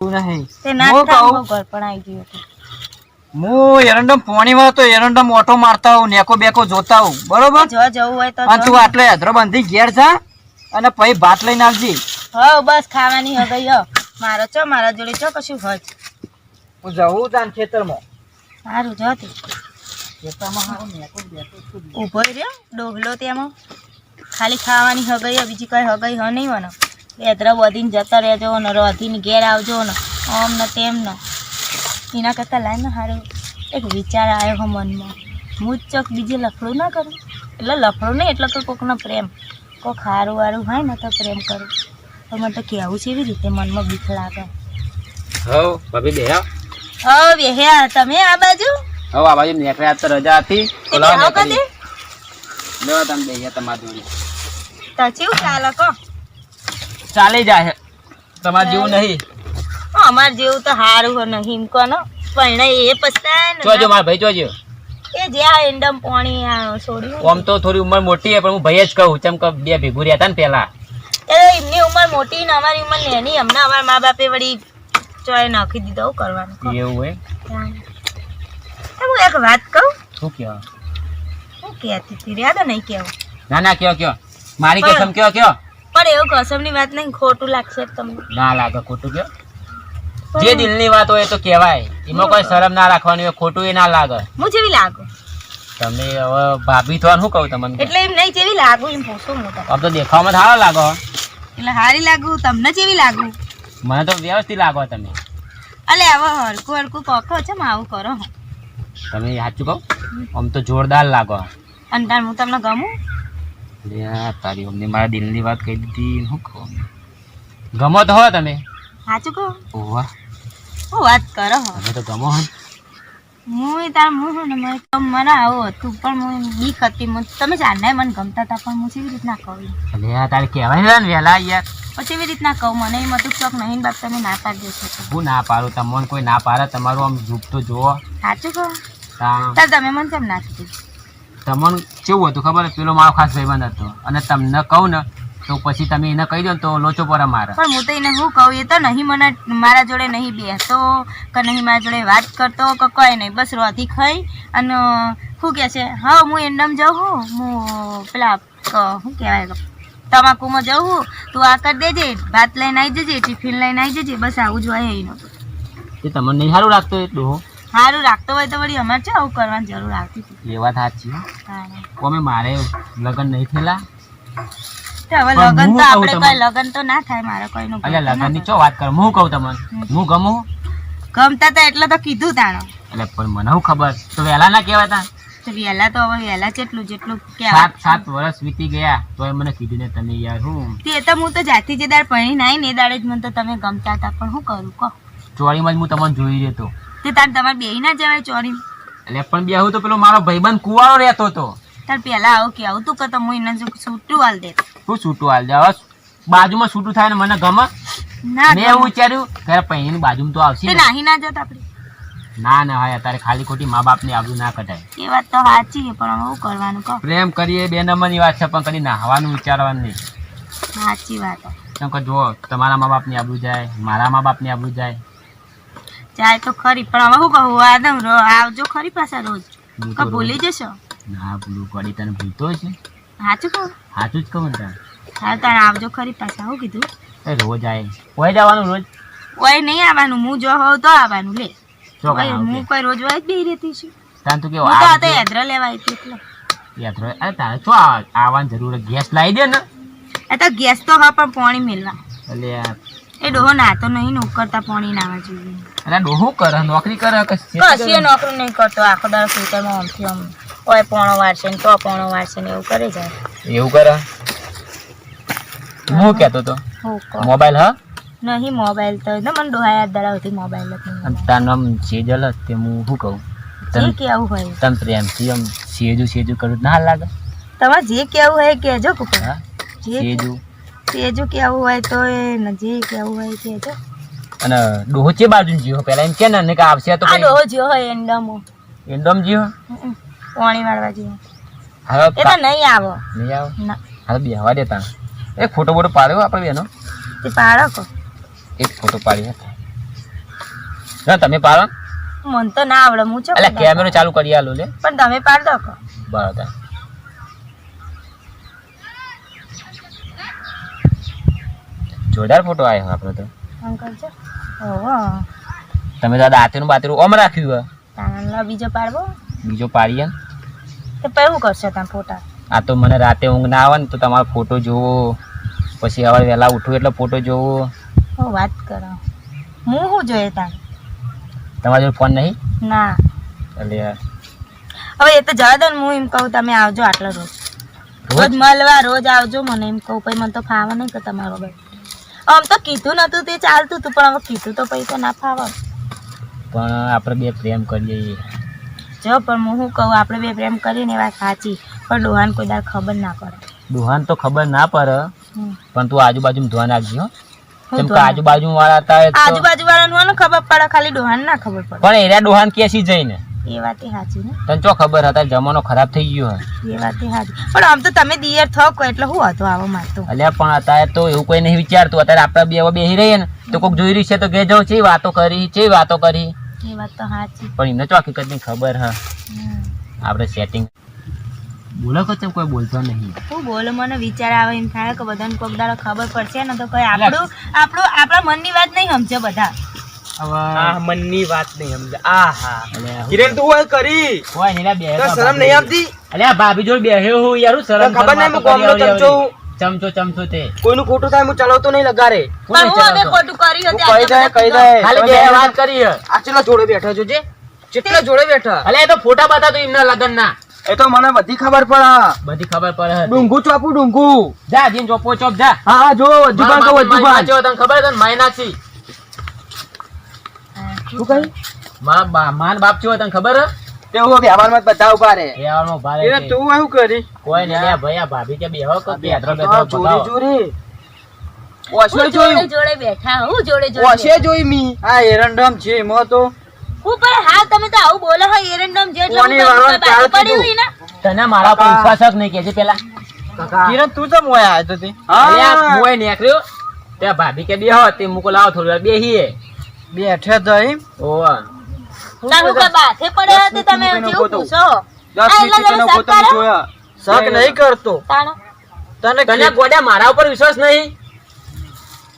એવું નહીં તે ના થાવ ઘર પણ આવી ગયો હું એરંડમ પોણીમાં તો એરંડમ ઓટો મારતા હોઉં નેકો બેકો જોતા હોઉં બરોબર જો જવું હોય તો અને તું આટલે હદરો બંધી ઘેર જા અને પછી ભાત લઈને આવજી હા બસ ખાવાની હો ગઈ હો મારો ચો મારા જોડે ચો કશું હોય હું જવું તાન ખેતરમાં સારું જો તે ખેતરમાં હારું નેકો બેકો ઊભો રહ્યો ડોગલો તેમાં ખાલી ખાવાની હો ગઈ બીજી કઈ હો ગઈ હો નહીં મને એદરા બધીને જતા રહેજો ને રોધીને ઘેર આવજો ને આમ ને તેમ ને એના કરતાં લાય ને હારું એક વિચાર આવ્યો હો મનમાં હું જ ચોક બીજે લફડું ના કરું એટલે લફડું નહીં એટલે તો કોકનો પ્રેમ કોક હારું વારું હોય ને તો પ્રેમ કરું તો મને તો કહેવું છે એવી રીતે મનમાં બીક લાગે હો ભાભી બે હો બેહ્યા તમે આ બાજુ હો આ બાજુ નેકળ્યા તો રજા હતી આવો કદે લેવા તમે બે તમારી જોડી તો કેવું ચાલે કો ચાલી જાય તમારે જેવું નહીં અમાર જેવું તો હારું હો નહીં કોનો પણ એ પછતાય ને જોજો મારા ભાઈ જોજો એ જે આ એંડમ પાણી આ છોડ્યું આમ તો થોડી ઉંમર મોટી છે પણ હું ભાઈ જ કહું ચમ કે બે ભેગું રહ્યા હતા ને પેલા એમની ઉંમર મોટી ને અમારી ઉંમર નાની હમણાં અમારા મા બાપે વળી ચોય નાખી દીધો કરવાનું એવું હોય હું એક વાત કહું શું કહેવા હું કહેતી હતી રહ્યા તો નહીં કેવું ના ના કયો મારી કસમ કયો પણ એવું કસમની વાત નહીં ખોટું લાગશે તમને ના લાગે ખોટું કયો જે દિલની વાત હોય તો કહેવાય એમાં કોઈ શરમ ના રાખવાની હોય ખોટું એ ના લાગે હું જેવી લાગુ તમે હવે ભાભી થવાનું શું કહું તમને એટલે એમ નહીં જેવી લાગુ એમ પૂછું મોટા આમ તો દેખાવામાં સારો લાગો એટલે હારી લાગુ તમને જેવી લાગુ મને તો વ્યવસ્થિત લાગો તમે અલે હવે હરકું હરકું કોખો છે આવું કરો તમે સાચું કહો આમ તો જોરદાર લાગો અને તાર હું તમને ગમું તારી અમને મારા દિલની વાત કહી દીધી શું કહું ગમો તો હો તમે સાચું કહો ઓવા હું વાત કરો તમે તો ગમો હો હું તાર હું ને મને આવું હતું પણ હું બીક હતી તમે જાણનાય મને ગમતા હતા પણ હું કેવી રીતના કહું અરે તારે કહેવાય ને વહેલા યાર પછી એવી રીતના કહું મને એમ હતું શોખ નહીં બાપ તમે ના પાડી દેશો હું ના પાડું તમને કોઈ ના પાડે તમારું આમ રૂપ તો જુઓ સાચું કહો તાણ તાર તમે મને કેમ ના કીધું તમને કેવું હતું ખબર પેલો મારો ખાસ ભાઈબંધ હતો અને તમને કહું ને તો પછી તમે એને કહી દો ને તો લોચો પર મારે પણ હું તો એને શું કહું એ તો નહીં મને મારા જોડે નહીં બેસતો કે નહીં મારા જોડે વાત કરતો કે કોઈ નહીં બસ રોધી ખાઈ અને શું કહે છે હા હું એન્ડમ જાઉં હું પેલા શું કહેવાય તમાકુમાં જાઉં તું આ કરી દેજે ભાત લઈને આવી જજે ટિફિન લઈને આવી જજે બસ આવું જ હોય એનું એ તમને નહીં સારું લાગતું એટલું સારું રાખતો હોય તો વળી અમારે છે આવું કરવાની જરૂર આવતી હતી એ વાત સાચી અમે મારે લગ્ન નહીં થયેલા હવે લગ્ન તો આપણે કોઈ લગ્ન તો ના થાય મારે કોઈનું એટલે લગ્ન ની ચો વાત કર હું કહું તમને હું ગમું ગમતા હતા એટલે તો કીધું તાણો એટલે પણ મને શું ખબર તો વહેલા ના કહેવાય તા તો વહેલા તો હવે વહેલા જેટલું સાત વર્ષ વીતી ગયા તો મને કીધું ને તમે યાર હું તે તો હું તો જાતી જે દાડ પૈણી નાઈ ને દાડે જ મને તો તમે ગમતા હતા પણ શું કરું કહો ચોરીમાં જ હું તમને જોઈ રહ્યો હતો તે તાર તમારે બેહી ના જવાય ચોરી એટલે પણ બેહું તો પેલો મારો ભાઈબંધ કુવારો રહેતો હતો તાર પેલા આવું કે આવું તું કે તો હું એને છૂટું હાલ દે શું છૂટું હાલ દે હવે બાજુમાં છૂટું થાય ને મને ગમે ના મેં એવું વિચાર્યું કે પૈણીની બાજુમાં તો આવશે નાહી ના જત આપણે ના ના હા અત્યારે ખાલી ખોટી મા બાપની આબરૂ ના કઢાય એ વાત તો સાચી છે પણ શું કરવાનું કહો પ્રેમ કરીએ બે નંબરની વાત છે પણ કદી નાહવાનું વિચારવાનું નહીં સાચી વાત કેમ કે જો તમારા મા બાપની આબરૂ જાય મારા મા બાપની આબરૂ જાય તો ખરી પણ હવે શું કહું આદમ આવજો ખરી પાછા રોજ કે ભૂલી જશો ના ભૂલું પડી તને ભૂલતો છે સાચું કહું સાચું જ કહું ને હા તારે આવજો ખરી પાછા શું કીધું રોજ આવે કોઈ જવાનું રોજ કોઈ નહીં આવવાનું હું જો હોઉં તો આવવાનું લે હું કોઈ રોજ હોય જ બે રહેતી છું તાન તું હું તો યાત્રા લેવા આવી એટલે યાત્રા અરે તારે શું આવવાની જરૂર ગેસ લાવી દે ને એ તો ગેસ તો હા પણ પાણી મેળવા એટલે એ ડોહો નાતો નહીં ને ઉકળતા પાણી નાવા જોઈએ અરે ડોહો કરે નોકરી કરે કશી નોકરી નહીં કરતો આખો દાડો ખેતરમાં આમથી આમ કોઈ પોણો વારશે ને તો પોણો વારશે ને એવું કરે જાય એવું કરે હું કહેતો તો મોબાઈલ હા નહીં મોબાઈલ તો મને ડોહા યાદ ધરાવતી મોબાઈલ જ તારું નામ સેજલ તે હું શું કહું જે કેવું હોય તમે પ્રેમથી આમ સેજુ કરું ના લાગે તમારે જે કેવું હોય કહેજો કુકર સેજુ કેવું હોય તો એ જે કેવું હોય કહેજો અને ડોહો ચે બાજુ જીવો પેલા એમ કે ને કે આવશે તો ડોહો જીવો હોય એન્ડમ જીવો પાણી વાળવા જીવો હવે એ તો નહીં આવો ના હવે બેહવા દેતા એક ફોટો પાડ્યો આપણે બેનો તે પાડો કો એક ફોટો પાડી ના તમે પાડો મને તો ના આવડે હું એટલે કેમેરો ચાલુ કરી આલો લે પણ તમે પાડ દો કો બરાબર જોરદાર ફોટો આવ્યો આપણો તો અંકલ છે ઓહો તમે તો દાંતેનું બાતેરું ઓમ રાખ્યું તાણલો બીજો પાડવો બીજો પાડીએ ને. તો પછી શું કરશો તમે ફોટા આ તો મને રાતે ઊંઘ ના આવે ને તો તમારો ફોટો જોવો પછી સવારે વહેલા ઉઠું એટલે ફોટો જોવો હું વાત કરો હું શું જોઈએ તાણ તમારા જોડે ફોન નહીં ના એટલે હવે એ તો જવા દો ને હું એમ કહું તમે આવજો આટલો રોજ રોજ મળવા રોજ આવજો મને એમ કહું પછી મને તો ફાવે નહીં કે તમારો ભાઈ આમ તો કીધું નતું તે ચાલતું હતું પણ હવે કીધું તો પછી તો ના ફાવે પણ આપણે બે પ્રેમ કરીએ જો પણ હું શું કહું આપણે બે પ્રેમ કરીને એ વાત સાચી પણ ડોહાને કોઈ દાર ખબર ના પડે દુહાન તો ખબર ના પડે હમ. પણ તું આજુબાજુ ધ્યાન રાખજો હો. હું કેમ કે ધ્યાન આજુબાજુ વાળા હતા એ તો- આજુબાજુ વાળાને ખબર પડે ખાલી ડોહાને ના ખબર પડે પણ એરિયા ડોહાન કેસી જઈને એ વાત એ સાચી ને તને ચો ખબર હતા જમાનો ખરાબ થઈ ગયો હે એ વાત એ સાચી પણ આમ તો તમે દિયર થકો એટલે શું હતો આવો મારતો અલ્યા પણ અત્યારે તો એવું કોઈ નહીં વિચારતું અત્યારે આપણે બે હવે બેસી રહીએ ને તો કોઈક જોઈ રહી છે તો કે જાઉં છે વાતો કરી એ વાત તો સાચી પણ એમને ચો હકીકતની ખબર હ હમ. આપણે સેટિંગ બોલો કે કોઈ બોલતો નહીં હું બોલો મને વિચાર આવે એમ થાય કે બધાને કોક દાડો ખબર પડશે ને તો કઈ આપણા મનની વાત નહીં સમજે બધા હવે મનની વાત નહીં સમજે આહા અલ્યા હું- કિરણ તું હોય કરી કોઈ નહીં લા, બે તો શરમ નહીં આવતી અલ્યા ભાભી જોડે બેહ્યો હું યાર હું શરમ ખબર નહીં હું ગામનો ચમચો તે કોઈનું ખોટું થાય હું ચલાવતો નહીં લગારે પણ હું હવે ખોટું કર્યું તું કહી દે ખાલી બે વાત કરી હે. આ ચેટલા જોડે બેઠા છો જે ચેટલા જોડે બેઠા અલ્યા એ તો ફોટા બતાતો એમના લગન ના એ તો મને બધી ખબર પડે બધી ખબર પડે હે. ડુંગુ ચોપું ડુંગુ જા જીન ચોપો ચોપ જા હા હા જો વજુબાન તો મારા વજુબાન બાપ તને ખબર છે ને માયનાથી શું કહી માન બાપ છો તને ખબર હે તે હું વ્યવહારમાં બધા ઉભા રે એ આવવાનો ભારે કિરણ છે. તું શું કરી કોઈ નહીં લ્યા ભાઈ આ ભાભી કે બેહો કે બેઠો ચોરી બતાવો. ચોરી ઓછે જોડે જોયું જોડે બેઠા હું જોડે ઓછે જોઈ મી આ એરંડમ છે એમાં તો હું પણ હા તમે તો આવું બોલો હોય એરંડમ જેટલું કોની વાળો ચાલ પડી હોય ને તને મારા પર વિશ્વાસ જ નહીં કેજે પેલા કિરણ તું તો મોયા આવ્યો તો અલ્યા મોય નીકળ્યો તે ભાભી કે બેહો તે મુકો લાવો થોડી વાર બેહીએ બેઠે તો એમ ઓવા ના હું કઈ બાથે પડ્યા હતી તમે કોઈનો જેવું ફોટો. પૂછો 10 એટલે મિનિટનો તમે ફોટો શક કરો? જોયા શક નહીં કરતો તાણો તને ગોડા મારા ઉપર વિશ્વાસ નહીં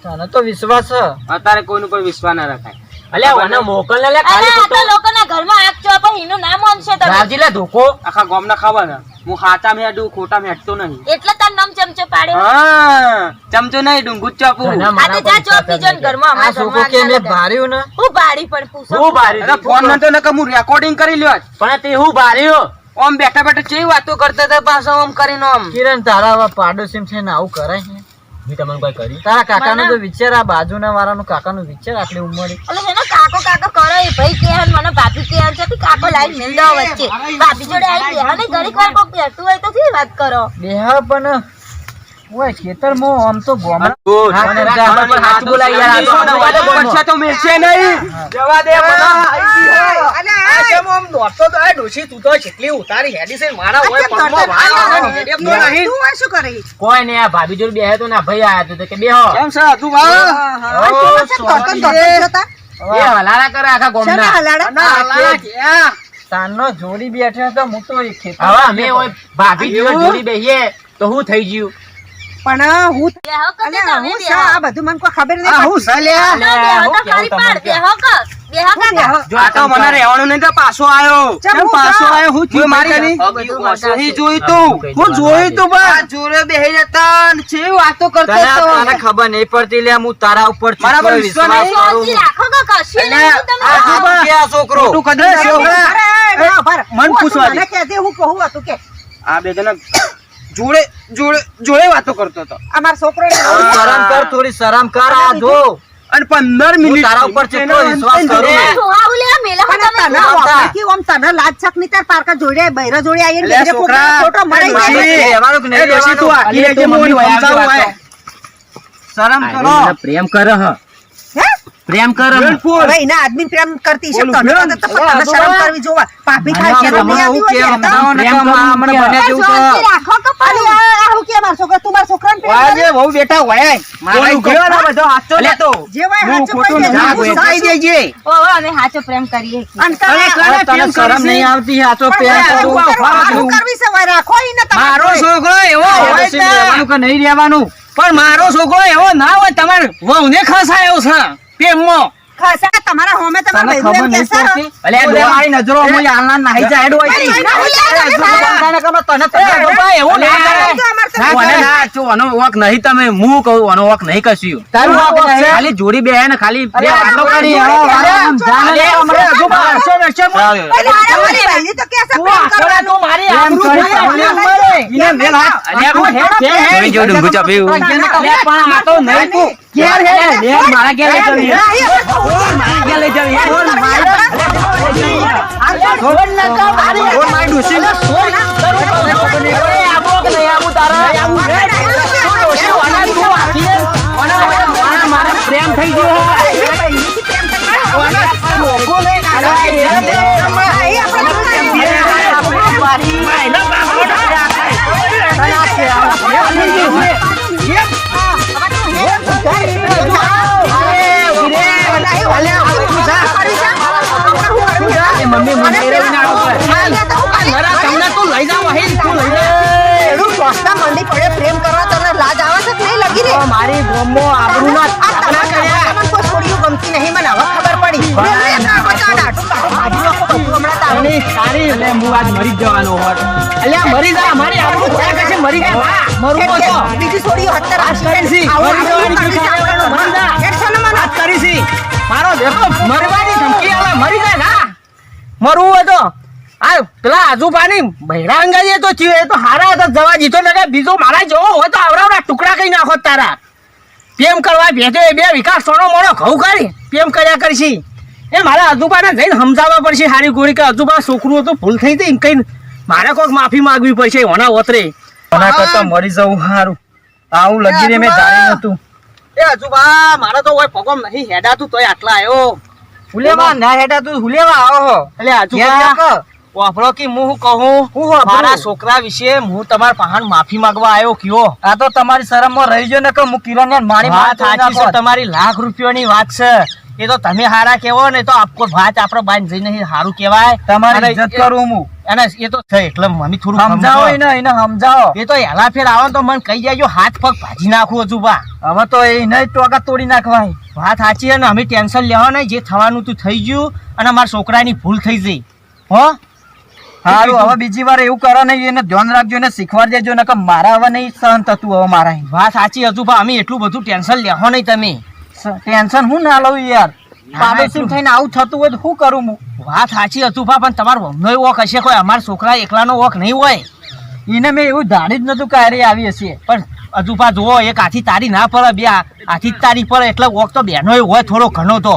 તને તો વિશ્વાસ છે અત્યારે કોઈનું પર વિશ્વાસ ના રખાય અલ્યા ઓને મોકલ ને લે અરે ખાલી આ તો ખોટો લોકોના ઘરમાં આગ ચો પણ એનું નામ માનશો તમે રાવજી લે ધોકો આખા ગામ ના ખાવા ને હું ખાતા મેં હેડું ખોટા મેં હેડતો નહીં એટલે તાર નામ ચમચો પાડ્યો હા ચમચો નહીં ડુંગુ ચાપુ તને આ મારા તો જા પર ચો પીજો ને ઘરમાં આ અમારા છોકરો ઘરમાં કે આગ મેં ના લગાય. ભાર્યું ને હું ભાડી પણ પૂછો હું બારી અરે ફોન નતો ને કે હું રેકોર્ડિંગ કરી લ્યો આજ. પણ તે હું બારીયો ઓમ બેઠા બેઠા ચેવી વાતો કરતા હતા પાછા ઓમ કરીને ઓમ કિરણ તારા પાડોશી છે ને આવું કરાય છે મેં તમને કોઈ કરી તારા કાકાનો મને- તો વિચાર આ બાજુના વાળાનો કાકાનો વિચાર આટલી ઉંમરે એટલે એનો કાકો કરો એ ભાઈ કે હન મને ભાભી કે હન છે કાકો લાઈન મિલ દો વચ્ચે ભાભી જોડે આવી બેહા ને ઘડીક વાર કોક બેઠું હોય તો શી વાત કરો બેહા પણ ઓય ખેતર મો આમ તો ગોમડા મને રાત પર હાથ બોલાઈ યાર આ તો જવા દે પડશે તો મેલશે નહીં જવા દે આ કેમ આમ નોટતો તો આ ડોશી તું તો જેટલી ઉતારી હેડી છે મારા ઓય પગમાં વાળ આવે ને હેડી તો નહીં કોઈ નહીં આ ભાભી જોડે બેહે તો ના ભાઈ આયા તો કે બેહો કેમ છે તું એ હલાલા કરે આખા ગોમના તાનો જોડી બેઠા તો હું તો ખેતર હવે અમે ઓય ભાભી જોડે જોડી બેહીએ તો હું થઈ ગયું પણ હું બેહો કે અને તમે હું બેહો આ બધું મને કોઈ ખબર આ હું નહીં સાલ્યા ના બેહો તો ખરી પાડ બેહો કે બેહો કાકા જો આ તો મને રહેવાનું નહીં તો પાછો આવ્યો ચમ પાછો હું આવ્યો હું થયું મારી સહી જોઈ તું હું જોઈ તું બસ જોડે બેહી જતા ને છે વાતો કરતો તો તને ખબર નહીં પડતી લે હું તારા ઉપર મારા પર વિશ્વાસ શાંતિ રાખો કે કશું નહીં તમે આ કે આ છોકરો તું કદી અરે, મન પૂછવા દે. મને કહેજે હું કહું હતું કે આ બે જણા જોડે જોડે જોડે વાતો કરતો હતો અમારા છોકરો શરમ કર થોડી શરમ કર આ જો અને 15 મિનિટ તારા ઉપર કેટલો વિશ્વાસ કરું જોહાવું લે મેલા પણ તમે તને ઓફિસથી ઓમ તને લાજ છક ની તાર પારકા જોડે બૈરા જોડે આવીને અલ્યા બેરે છોકરા, ફોટો મરાઈ ડોશી, જાય રહેવાનું કે નહીં ડોશી, તું આખી રહેવાનું? લેજે, મમ્મી હોય, સમજાવું આવી હોય. શરમ કરો પ્રેમ કરે હ હે પ્રેમ કર હવે એના આદમી પ્રેમ કરતી છે, ઓલું તને પ્રેમ. તો તને શરમ કરવી જોવા. ભાભી ખાય છે, હમણાં નહીં આવતી હોય હું ને, કેમ? તો પ્રેમ કરવા મને બને જેવું તો શાંતિ રાખો કે પાડી. આ હું કે મારો છોકરો, તું મારા છોકરાને પ્રેમ કરે? વાજે બહુ બેટા હોય મારા ઓલું ગયો ને બધો હાચો અલ્યા, લેતો જે હોય હું હાચું ખોટું કહી નથી દેજે. બોલતો. સાસુ. કહી દેજે ઓ અમે સાચો પ્રેમ કરીએ છીએ. અને તારે અરે, તને પ્રેમ શરમ કરવી નહીં છે? આવતી આ તો પણ પ્રેમ હવે કરું. શું કરવા? શું કરવી છે? હવે રાખો એને તમારે. મારો છોકરો એવો હોય પછી છે. રહેવાનું કે નહીં રહેવાનું પણ મારો છોકરો એવો ના હોય તમારે વહુને ખસાયો છે પ્રેમમાં. ખસા તમારા હોમે તમારા તને ભાઈઓ ખબર એમ નહીં કહેશે ને? પડતી? અલ્યા, બોલે ડોહા. મારી નજરો હું આલના નાહી જાય હેડ હોય અરે, છે. ના, અલ્યા, તમે તને ખબર, તને એ, ડોહા, એવું ના અલ્યા, કરે. તો અમારે તો ના ના કરે, કરે. ના, જો આનો વોક નહીં તમે હું કહું આનો વોક નહીં કશું તારું વોક છે? ખાલી જોડી બે ને ખાલી બે અલ્યા, આટલો કરી જોડી હવે બે, વાળા જાને અલ્યા, હમણાં હજુ પાછો નશો માં. એટલે તમારી ભાઈની તો કે છે તું પ્રેમ આખો કરવાનું. તું મારી પ્રેમ આબરૂ કરી, ખાઈ પ્રેમ આલી કરી. એને મેલ હાથ. અલ્યા, તું હેડ, કે હેડ. જોઈ જો ડુંગુ ચાપ્યું. અલ્યા, પણ આ તો નહીં તું. ઘેર હેડ. લે, મારા ઘેર લઈ જવી. મારા ઘેર લઈ જવી. છોડ નકા મારી. છોડ મારી ડૂસીને. એ આબો કે નહીં આબુ તારા? હેડ. તું ડોશી વાના તું આખીએ. વાના મારે પ્રેમ થઈ ગયો વાના લોકો ને કાઢા. હેડ. માયના બાપોના. એ મમ્મી મને એરવી ના આવે. મારા તમને તું લઈ જાવ અહીં તું લઈ જા. મંડી પડે પ્રેમ કરવા તને લાજ આવે છે કે નહીં લગી રે? મારી ગોમો આબરૂના આ આપણા કર્યા. તમને કોઈ છોડીઓ ગમતી નહીં, મને હવે ખબર પડી. એક આ બધા દાઢું કાઢો, ભાજી નાખો બધું હમણાં તારું. તારી તારી એટલે હું આજ મરી જ જવાનો હોત. અલ્યા મરી જા મારી આબરૂ થયા પછી મરી જા ના મરવું કે તો બીજી છોડીઓ હત્તર આજ કરીશી. આવું મરી આવું જવાની કરવી છે બીજી મરી જા. આપણને. હેડ છો ને મને. આજ કરીશી. મારો દેખો મરવાની ધમકી આવે મરી જાય ના મરવું હોય તો આ પેલા આજુબાની બૈરા અંગાજી તો થયું એ તો હારા હતા જવા દીધો ને બીજો મારા જેવો હોય તો આવડા ટુકડા કઈ નાખો તારા પ્રેમ કરવા ભેજો એ બે વિકાસ સોનો મોડો ઘઉં કરી પ્રેમ કર્યા કરશી એ મારા અજુબાને જઈને સમજાવવા પડશે હારી ગોળી કે અજુબા છોકરું હતું ભૂલ થઈ હતી એમ કઈ મારે કોઈક માફી માંગવી પડશે ઓના ઓતરે આના કરતા મરી જવું સારું. આવું લગીને મેં જાણી નતું. એ અજુબા મારા તો હોય પગમ નહીં હેડાતું તોય આટલા આવ્યો હુલેવા ના હેડા તું હુલેવા આવો. એટલે અજુબા વાપરો કે હું કહું મારા છોકરા વિશે હું તમારા પહાણ માફી માંગવા આવ્યો કયો આ તો તમારી શરમમાં રહી ગયો ને કે હું કિરણ મારી વાત સાચી છે તમારી લાખ રૂપિયાની વાત છે એ તો તમે હારા કેવો ને તો આપકો વાત આપડે બાંધ જઈને હારું કેવાય તમારી ઇજ્જત કરું હું. અને એ તો છે એટલે મમ્મી થોડું સમજાવો સમજાવો એને સમજાવો. એ તો હેલા ફેર આવે તો મને કહી જાય હાથ પગ ભાજી નાખું હજુ બા હવે તો એ નહીં ટોકા તોડી નાખવાય. વાત સાચી અને અમે ટેન્શન લેવા નહીં જે થવાનું તું થઈ ગયું અને મારા છોકરાની ભૂલ થઈ જઈ હો સારું હવે બીજી વાર એવું કરો નહીં એને ધ્યાન રાખજો એને શીખવાડી દેજો ને કે મારા હવે નહીં સહન થતું હવે મારા વાત સાચી હજુ બા અમે એટલું બધું ટેન્શન લેવા નહીં તમે ટેન્શન હું ના લઉં યાર. ના, પાડોશી થઈને આવું થતું હોય તો શું કરું હું? વાત સાચી હજુ બા પણ તમારો વહુનો વોક હશે કોઈ અમારા છોકરા એકલાનો વોક નહીં હોય એને મેં એવું ધારી જ નતું કે અરે આવી હશે. પણ હજુ પા જુઓ એક હાથી તારી ના પડે બે હાથી જ તારી પડે એટલે વોક તો બેનો હોય થોડો ઘણો તો